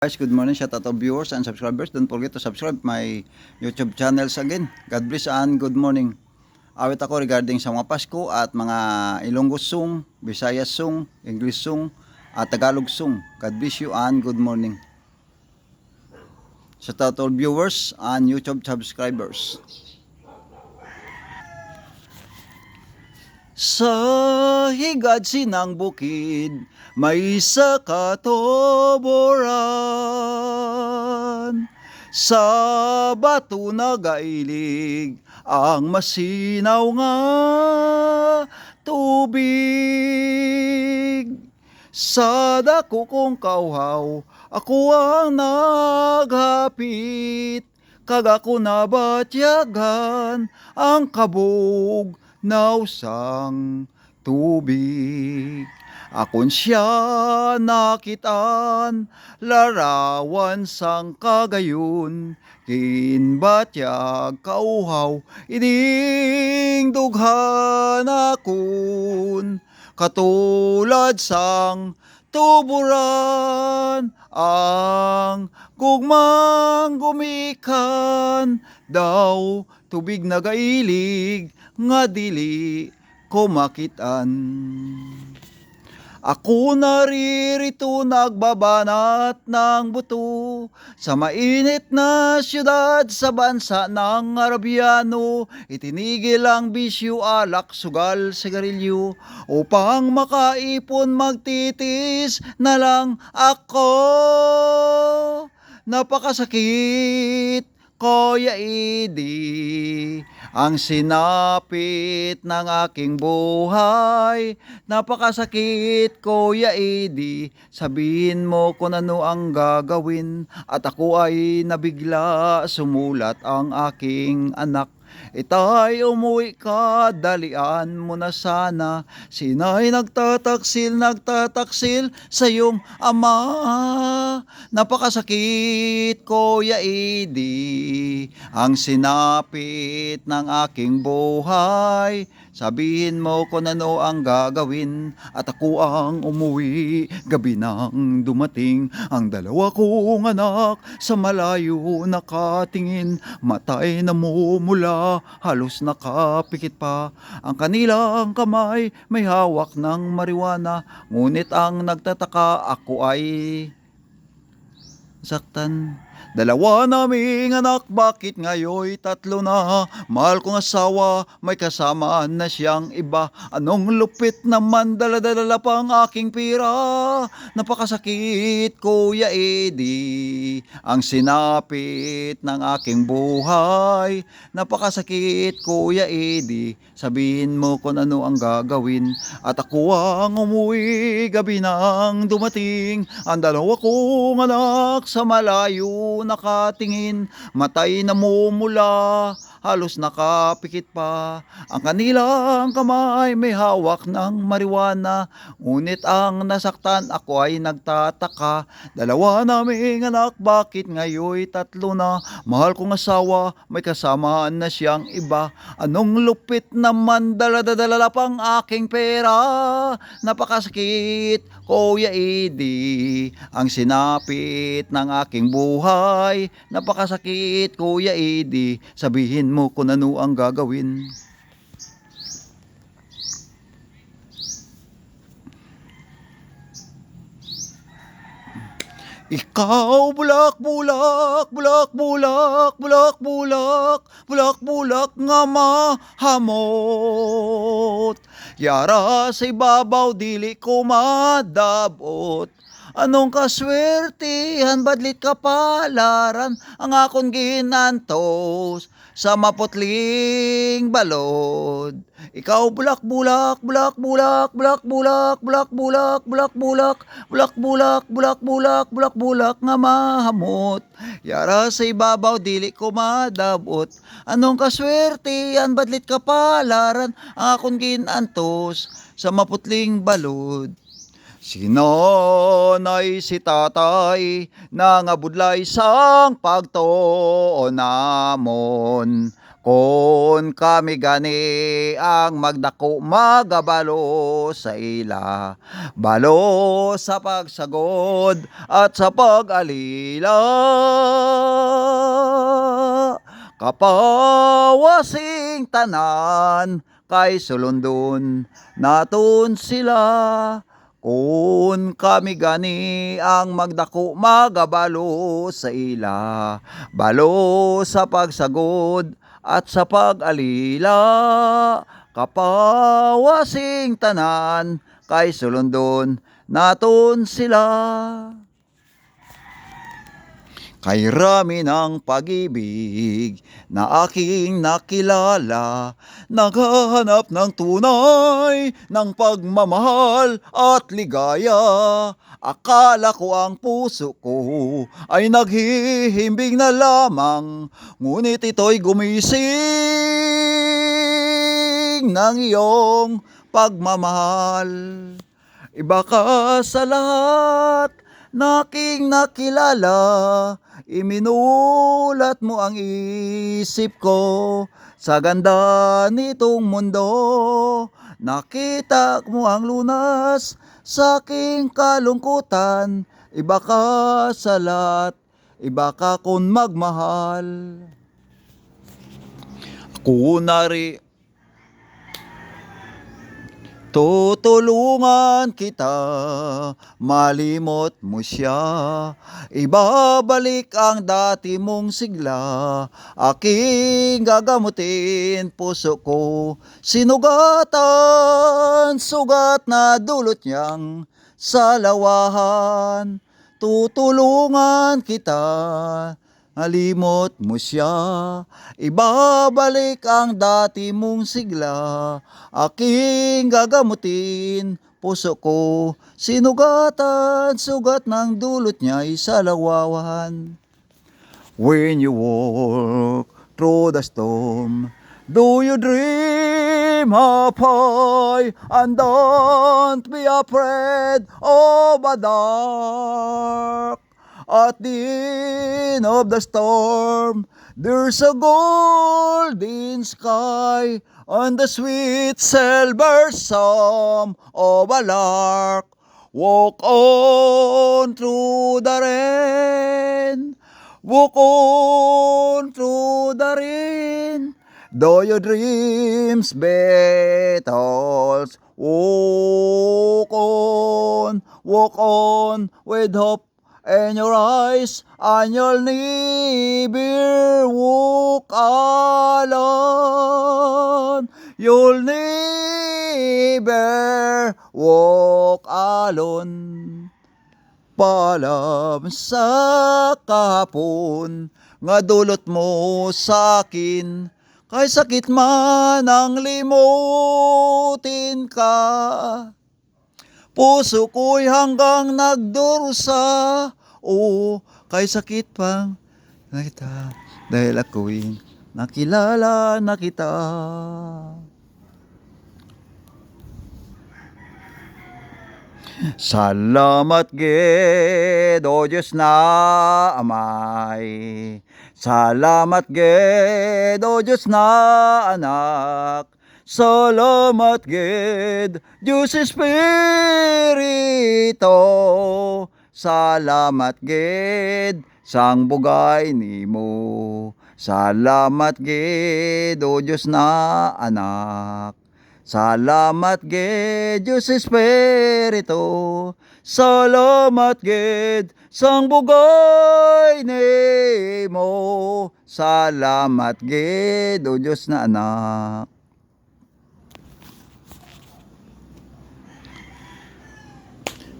Guys, good morning sa tato viewers and subscribers. Don't forget to subscribe my YouTube channels again. God bless and good morning. Awit ako regarding sa mga Pasko at mga Ilonggo song, Visayas song, English song, at Tagalog song. God bless you and good morning. Sa tato viewers and YouTube subscribers. Sa higad sinang bukid, may isa katoboran. Sa bato nagailig, ang masinaw nga tubig. Sa dako kong kauhaw, ako ang naghapit. Kagako nabatyagan ang kabog na usang tubig. Akon siya nakitaan, larawan sang kagayon, kinbatyag kauhaw, ining dughan akon, katulad sang tuburan, ang gugmang gumikan, daw tubig nagailig, nga dili ko makitan. Ako naririto nagbabanat ng buto sa mainit na syudad sa bansa ng Arabiano. Itinigil ang bisyo, alak, sugal, sigarilyo upang makaipon magtitis na lang ako. Napakasakit, Kuya Idi, ang sinapit ng aking buhay. Napakasakit, Kuya Idi, sabihin mo kung ano ang gagawin. At ako ay nabigla, sumulat ang aking anak. Itay, umuwi ka, dalian mo na sana. Sinay nagtataksil sa iyong ama. Napakasakit, Kuya Idi, ang sinapit ng aking buhay. Sabihin mo kung ano ang gagawin, at ako ang umuwi. Gabi nang dumating ang dalawa kong anak, sa malayo nakatingin, matay na mumula, halos nakapikit pa. Ang kanilang kamay may hawak ng marijuana, ngunit ang nagtataka, ako ay saktan. Dalawa naming anak, bakit ngayoy tatlo na? Mahal kong asawa, may kasama na siyang iba. Anong lupit naman, dala-dala pa ang aking pira. Napakasakit, Kuya Edi, ang sinapit ng aking buhay. Napakasakit, Kuya Edi, sabihin mo kung ano ang gagawin. At ako ang umuwi, gabi nang dumating ang dalawa kong anak, sa malayo nakatingin, matay na mumula, halos nakapikit pa. Ang kanilang kamay may hawak ng marijuana, ngunit ang nasaktan, ako ay nagtataka. Dalawa naming anak, bakit ngayoy tatlo na? Mahal kong asawa, may kasama na siyang iba. Anong lupit naman, dala-dala pang aking pera. Napakasakit, Kuya Edi, ang sinapit ng aking buhay. Napakasakit, Kuya Edi, sabihin mo kung ano ang gagawin. Ikaw bulak bulak, bulak bulak, bulak bulak, bulak bulak nga mahamot. Yara sa ibabaw dili ko madabot. Anong kaswertihan, badlit kapalaran ang akon ginantos sa maputling balod. Ikaw bulak bulak, bulak bulak, bulak bulak, bulak bulak, bulak bulak, bulak bulak, bulak bulak, bulak bulak nga mahamot. Yara sa ibabaw dili ko madabot. Anong kaswertihan, badlit kapalaran ang akon ginantos sa maputling balod. Sinanay si tatay, nangabudlay sang pagtuon namon. Kung kami gani ang magdako magabalo sa ila, balo sa pagsagod at sa pag-alila. Kapawasing tanan kay sulundon naton sila. Kung kami gani ang magdako magabalo sa ila, balo sa pagsagod at sa pag-alila. Kapawasing tanan kay sulundon naton sila. Kay rami ng pag-ibig na aking nakilala, naghahanap ng tunay ng pagmamahal at ligaya. Akala ko ang puso ko ay naghihimbing na lamang, ngunit ito'y gumising ng iyong pagmamahal. Iba ka sa lahat na aking nakilala, iminulat mo ang isip ko sa ganda nitong mundo. Nakita mo ang lunas sa aking kalungkutan. Iba ka sa lahat, iba ka kung magmahal. Ako tutulungan kita, malimot mo siya. Ibabalik ang dati mong sigla, aking gagamutin puso ko. Sinugatan, sugat na dulot niyang salawahan. Tutulungan kita, malimot mo siya. Ibabalik ang dati mong sigla, aking gagamutin puso ko. Sinugatan, sugat ng dulot niya'y salawahan. When you walk through the storm, do you dream of high, and don't be afraid of the dark. At the end of the storm, there's a golden sky and the sweet silver song of a lark. Walk on through the rain, walk on through the rain. Though your dreams battles, walk on with hope in your eyes, and you'll never walk alone. You'll never walk alone. Paalam sa kahapon, nga dulot mo sa akin, kay sakit man ang limutin ka. Puso ko'y hanggang nagdurusa, kay sakit pang nakita, dahil ako'y nakilala na kita. Salamat gid, O Diyos na amay. Salamat gid, O Diyos na anak. Salamat gid, Diyos Espiritu. Salamat gid, sang bugay nimo. Salamat gid, O Diyos na anak. Salamat gid, Diyos Espiritu. Salamat gid, sang bugay nimo. Salamat gid, O Diyos na anak.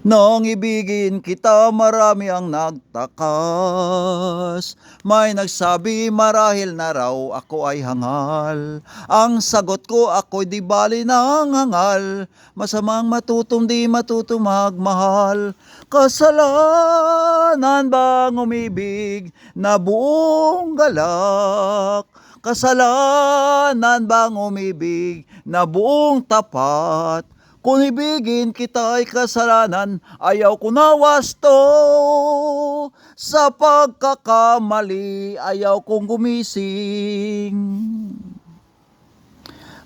Nang ibigin kita, marami ang nagtakas. May nagsabi marahil na raw ako ay hangal. Ang sagot ko, ako'y di bali ng hangal. Masamang matutom, di matutom magmahal. Kasalanan bang umibig na buong galak? Kasalanan bang umibig na buong tapat? Kung ibigin kita'y kasalanan, ayaw ko na wasto. Sa pagkakamali, ayaw kong gumising.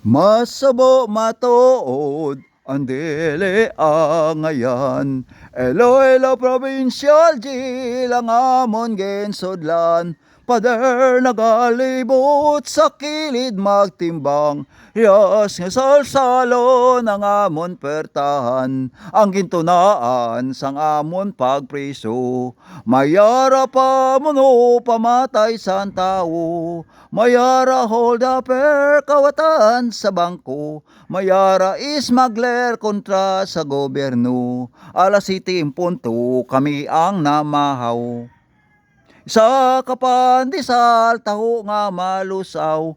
Masabo matuod, ang dili angayan. Elo, elo, provincial jail, ang amon gensudlan. Pader nagalibot sa kilid magtimbang. Riyas nga salsalon ang amon pertahan. Ang gintunaan sang amon pagpriso. Mayara pa muno pamatay san tao. Mayara hold upper kawatan sa bangko. Mayara smuggler kontra sa gobyerno. Alas 7 punto kami ang namahaw. Sa kapandisal, taho nga malusaw,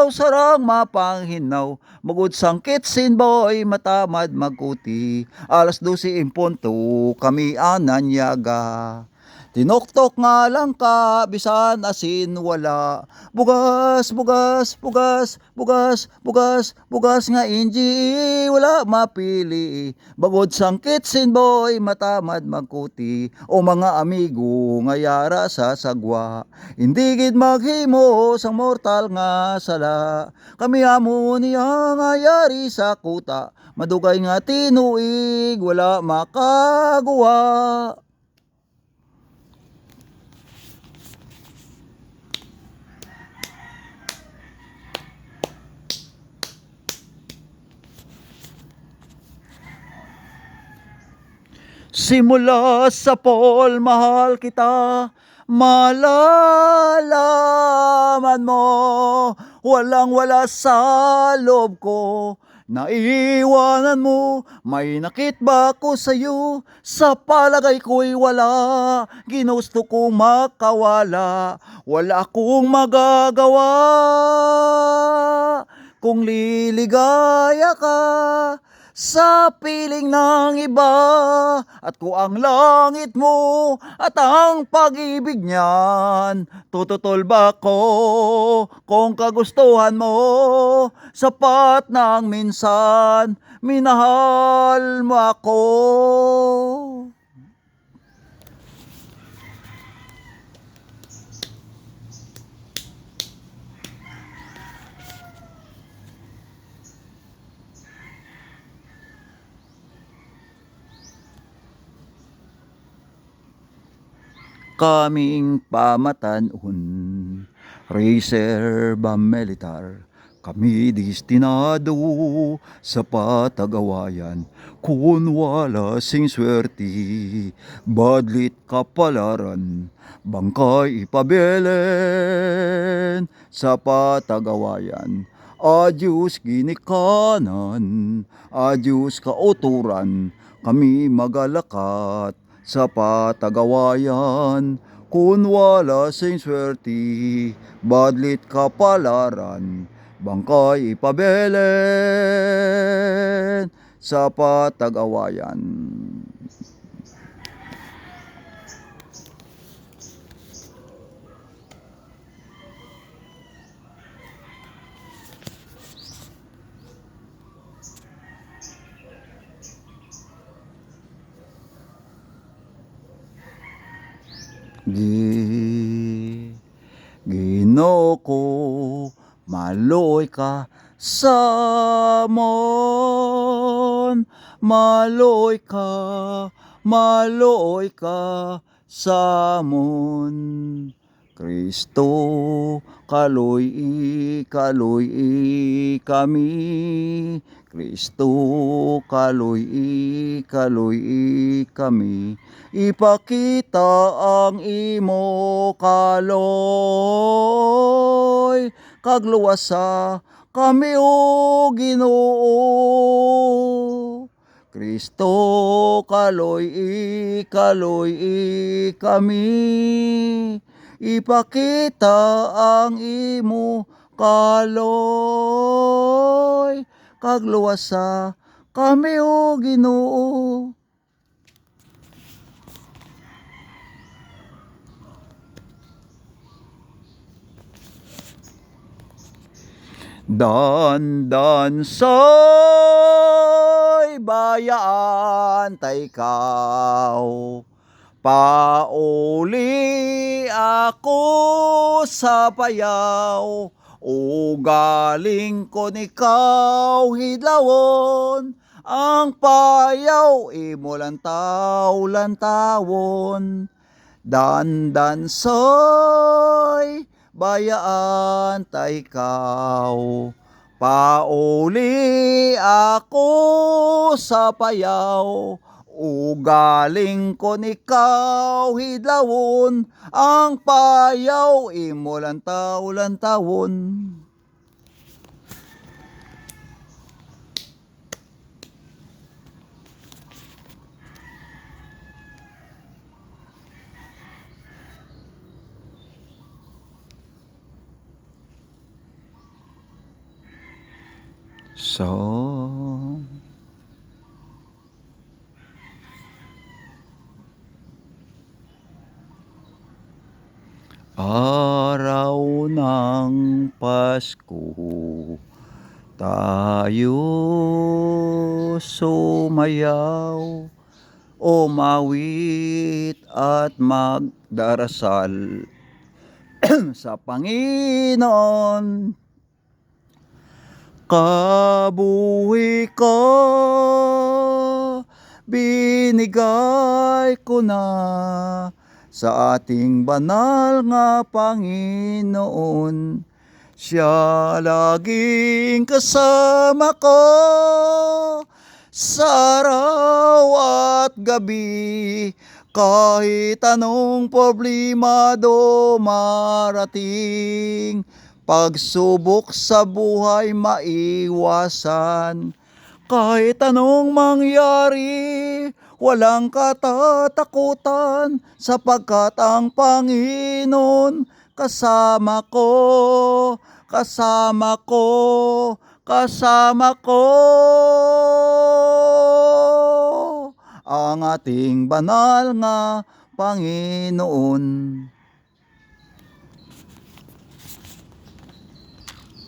sarang mapanghinaw, magud sangkit sinboy, matamad magkuti, alas 12 in punto, kami ananyaga. Tinoktok nga lang ka, bisan asin wala. Bugas, bugas, bugas, bugas, bugas, bugas nga inji, wala mapili. Bagod sangkit sinboy, matamad magkuti, o mga amigo nga yara sa sagwa. Hindi gid maghimo sang mortal nga sala. Kami amo niya nga yari sa kuta, madugay nga tinuig, wala makagawa. Simula sa Paul, mahal kita, malalaman mo, walang wala sa loob ko, naiiwanan mo, may nakit ba ko sa'yo, sa palagay ko'y wala, ginusto kong makawala, wala akong magagawa, kung liligaya ka, sa piling ng iba, at kung ang langit mo at ang pag-ibig niyan, tututol ba ko kung kagustuhan mo, sapat na ang minsan minahal mo ako. Kaming pamatanon, reserba militar, kami destinado sa patagawayan. Kung wala sing swerte, badlit kapalaran, bangkay ipabelen sa patagawayan. Adyos ginikanan, adyos kauturan, kami magalakat sa patagawayan. Kung wala sing swerte, badlit kapalaran, bangkay ipabelen sa patagawayan. Ginoo ko, maluoy ka sa mon, maluoy ka sa mon. Kristo, kaloy kami. Kristo, kaloy kami. Ipakita ang imo kaloy, kagluwasa kami o Ginoo. Kristo, kaloy kami. Ipakita ang imo kaloy, kagluwasa kami o Ginoo. Dandan sa'y bayaan ta ikaw, pauli ako sa payaw, ugaling kon ikaw hidlawon, ang payaw imo lantaw-lantawon. Dandan sa'y bayaan ta ikaw, pauli ako sa payaw, ugaling kon ikaw hidlawon, ang payaw imo lantaw-lantawon. So, araw ng Pasko, tayo sumayaw, umawit at magdarasal sa Panginoon. Kabuhi ka, binigay ko na sa ating banal nga Panginoon. Siya laging kasama ko sa araw at gabi, kahit anong problema dumarating, pagsubok sa buhay maiwasan. Kahit anong mangyari, walang katatakutan, sapagkat ang Panginoon kasama ko, kasama ko, kasama ko. Ang ating banal nga Panginoon.